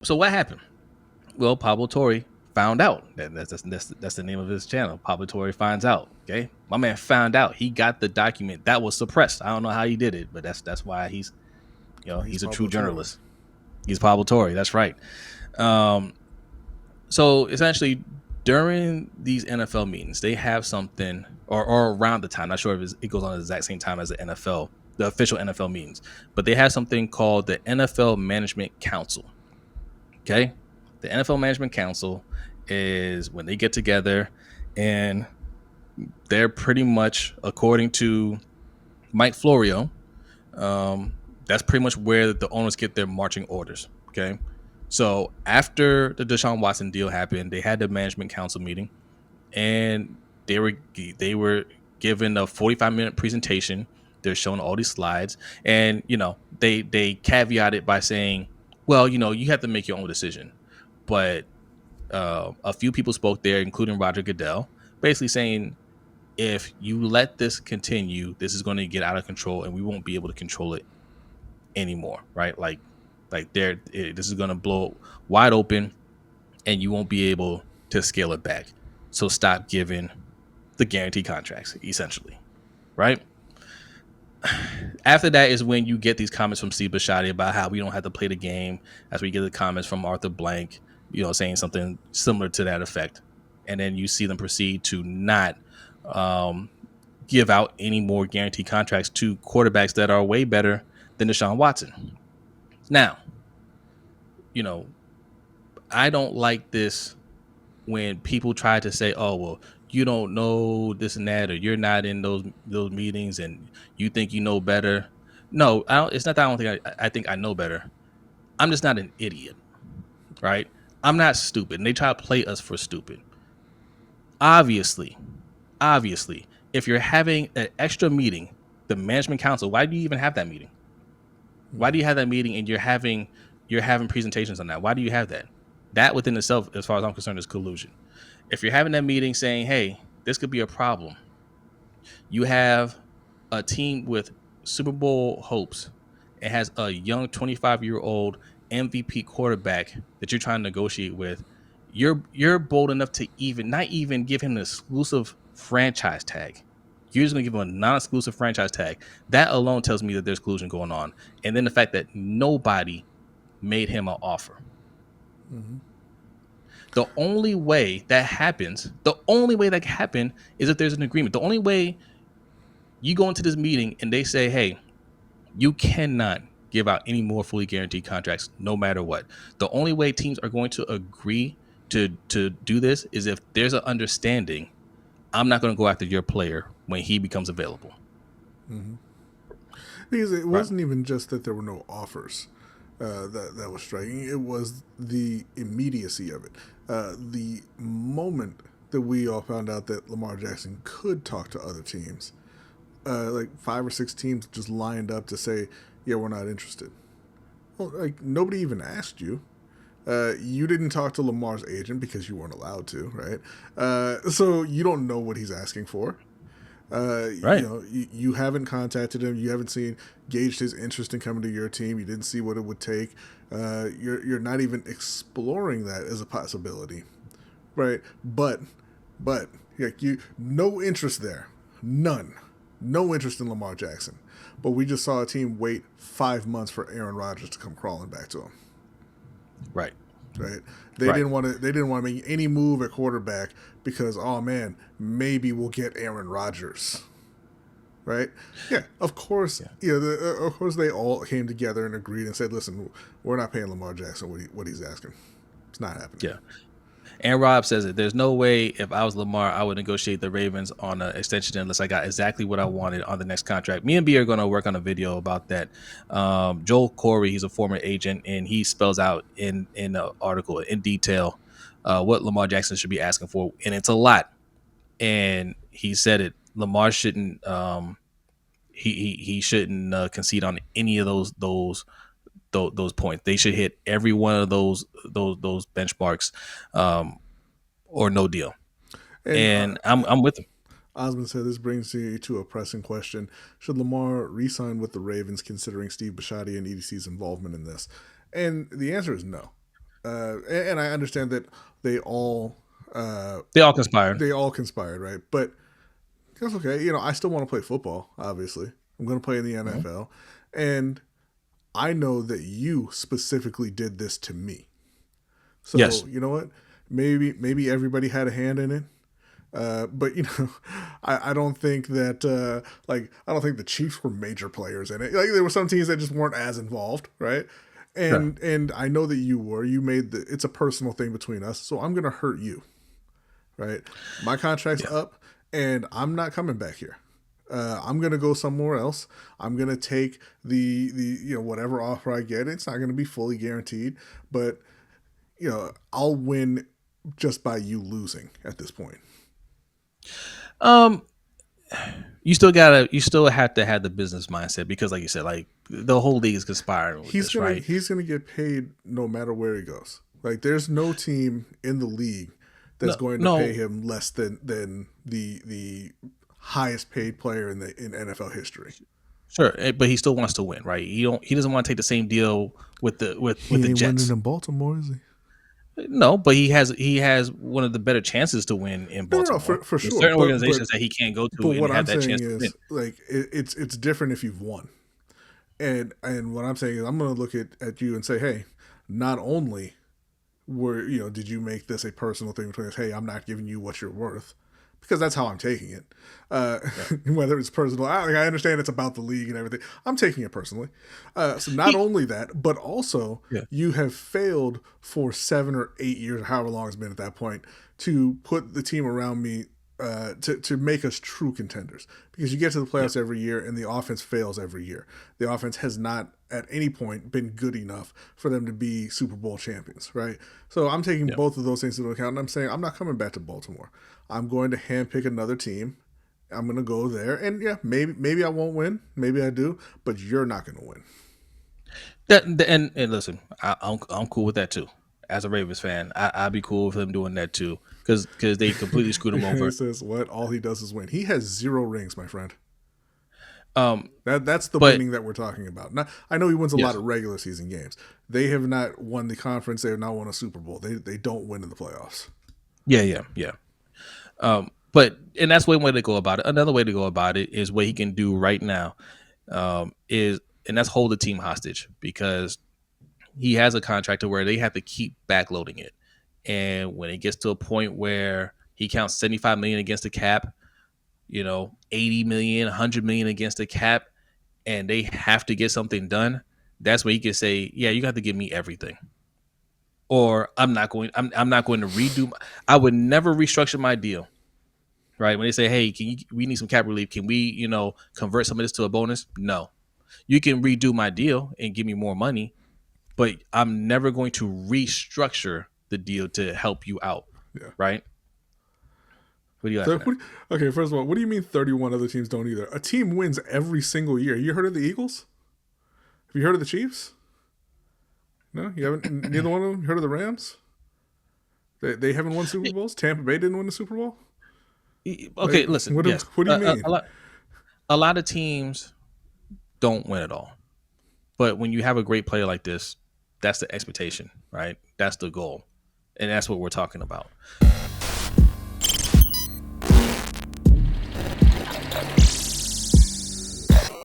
So what happened? Well, Pablo Torre found out. That's the name of his channel. Pablo Torre finds out. Okay, my man found out. He got the document that was suppressed. I don't know how he did it, but that's why He's he's a true Pablo Torre. journalist. He's Pablo Torre. That's right. Um, so essentially, during these NFL meetings, they have something, or around the time. Not sure if it goes on at the exact same time as the NFL, the official NFL meetings, but they have something called the NFL Management Council. Okay, the NFL Management Council is when they get together, and they're pretty much, according to Mike Florio, that's pretty much where the owners get their marching orders. Okay, so after the Deshaun Watson deal happened, they had the management council meeting, and they were given a 45-minute presentation. They're showing all these slides, and they caveat it by saying, well, you have to make your own decision. But a few people spoke there, including Roger Goodell, basically saying, if you let this continue, this is going to get out of control, and we won't be able to control it anymore, right? This is going to blow wide open, and you won't be able to scale it back. So stop giving the guarantee contracts, essentially, right? After that is when you get these comments from Steve Bisciotti about how we don't have to play the game. As we get the comments from Arthur Blank, saying something similar to that effect, and then you see them proceed to not um, give out any more guarantee contracts to quarterbacks that are way better than Deshaun Watson. Now, you know, I don't like this when people try to say, "Oh, well, you don't know this and that, or you're not in those meetings, and you think you know better." No, it's not that I don't think I think I know better. I'm just not an idiot, right? I'm not stupid, and they try to play us for stupid. Obviously, obviously, if you're having an extra meeting, the management council, why do you even have that meeting? Why do you have that meeting and you're having presentations on that? Why do you have that? That within itself, as far as I'm concerned, is collusion. If you're having that meeting saying, hey, this could be a problem, you have a team with Super Bowl hopes. It has a young 25-year-old MVP quarterback that you're trying to negotiate with. You're bold enough to even not even give him an exclusive franchise tag. You're just gonna give him a non-exclusive franchise tag. That alone tells me that there's collusion going on. And then the fact that nobody made him an offer. Mm-hmm. The only way that can happen is if there's an agreement. The only way you go into this meeting and they say, hey, you cannot give out any more fully guaranteed contracts no matter what. The only way teams are going to agree to do this is if there's an understanding. I'm not going to go after your player when he becomes available. Mm-hmm. Because it Right. wasn't even just that there were no offers that was striking. It was the immediacy of it. The moment that we all found out that Lamar Jackson could talk to other teams, like 5 or 6 teams just lined up to say, "Yeah, we're not interested." Well, like nobody even asked you. You didn't talk to Lamar's agent because you weren't allowed to, right? So you don't know what he's asking for. Right. You haven't contacted him. You haven't gauged his interest in coming to your team. You didn't see what it would take. You're not even exploring that as a possibility, right? But like no interest there, none, no interest in Lamar Jackson. But we just saw a team wait 5 months for Aaron Rodgers to come crawling back to him. Right. Right? They Right. didn't want to. They didn't want to make any move at quarterback because, oh man, maybe we'll get Aaron Rodgers. Right? Yeah, of course. Yeah. Yeah, of course they all came together and agreed and said, "Listen, we're not paying Lamar Jackson what he's asking. It's not happening." Yeah. And Rob says it. There's no way if I was Lamar, I would negotiate the Ravens on an extension unless I got exactly what I wanted on the next contract. Me and B are going to work on a video about that. Joel Corey, he's a former agent, and he spells out in the article in detail what Lamar Jackson should be asking for, and it's a lot. And he said it. Lamar shouldn't. He shouldn't concede on any of those points. They should hit every one of those benchmarks, um, or no deal. And And I'm with him. Osmond said this brings you to a pressing question: should Lamar re-sign with the Ravens, considering Steve Bisciotti and EDC's involvement in this? And the answer is no. And I understand that they all They all conspired. they all conspired, right? But that's okay. I still want to play football. Obviously, I'm going to play in the Mhm. NFL, and I know that you specifically did this to me. So Yes. you know what? Maybe everybody had a hand in it. But I don't think that I don't think the Chiefs were major players in it. Like there were some teams that just weren't as involved, right? Sure. And I know that you were. You made it's a personal thing between us, so I'm gonna hurt you, right? My contract's Yeah. up, and I'm not coming back here. I'm gonna go somewhere else. I'm gonna take the whatever offer I get. It's not gonna be fully guaranteed, but I'll win just by you losing at this point. Um, you still have to have the business mindset because, like you said, like the whole league is conspiring with this, right? He's gonna get paid no matter where he goes. Like there's no team in the league that's No, going to pay no, him less than the highest paid player in NFL history. sure, but he still wants to win, right? He doesn't want to take the same deal with with He the ain't winning Jets. in Baltimore, is he? No, but he has one of the better chances to win in No, Baltimore. for There's sure. certain But organizations that he can't go to but and what have I'm that chance saying to win. is like it's different if you've won. And what I'm saying is I'm going to look at you and say, hey, not only did you make this a personal thing between us? Hey, I'm not giving you what you're worth, because that's how I'm taking it. Uh, Yeah. whether it's personal, I understand it's about the league and everything. I'm taking it personally. So not He, only that, but also yeah, you have failed for 7 or 8 years, or however long it's been at that point, to put the team around me to make us true contenders, because you get to the yeah, playoffs every year and the offense fails every year. The offense has not at any point been good enough for them to be Super Bowl champions, right? So I'm taking yeah. both of those things into account, and I'm saying I'm not coming back to Baltimore. I'm going to handpick another team. I'm going to go there, and yeah, maybe I won't win, maybe I do, but you're not going to win. And listen, I'm cool with that too. As a Ravens fan, I'd be cool with him doing that too because they completely screwed him He over. says what? All he does is win. He has 0 rings, my friend. Um, That's the but winning that we're talking about. Now, I know he wins a lot yes, of regular season games. They have not won the conference. They have not won a Super Bowl. They don't win in the playoffs. yeah, yeah, yeah. But and that's one way to go about it. Another way to go about it is what he can do right now. Is and that's hold the team hostage because he has a contract to where they have to keep backloading it. And when it gets to a point where he counts 75 million against the cap, 80 million, 100 million against the cap, and they have to get something done, that's where he can say, yeah, you have to give me everything. Or I'm not going to redo I would never restructure my deal. Right. When they say, hey, we need some cap relief. Can we, convert some of this to a bonus? No. You can redo my deal and give me more money, but I'm never going to restructure the deal to help you out. Yeah. Right? What are you So, laughing at? okay, first of all, what do you mean 31 other teams don't either? A team wins every single year. You heard of the Eagles? Have you heard of the Chiefs? No, you haven't. Neither one of them. You heard of the Rams? They haven't won Super Bowls. Tampa Bay didn't win the Super Bowl. Like, Okay, listen. what? Yes, What do you mean? a lot of teams don't win at all. But when you have a great player like this, that's the expectation, right? That's the goal, and that's what we're talking about.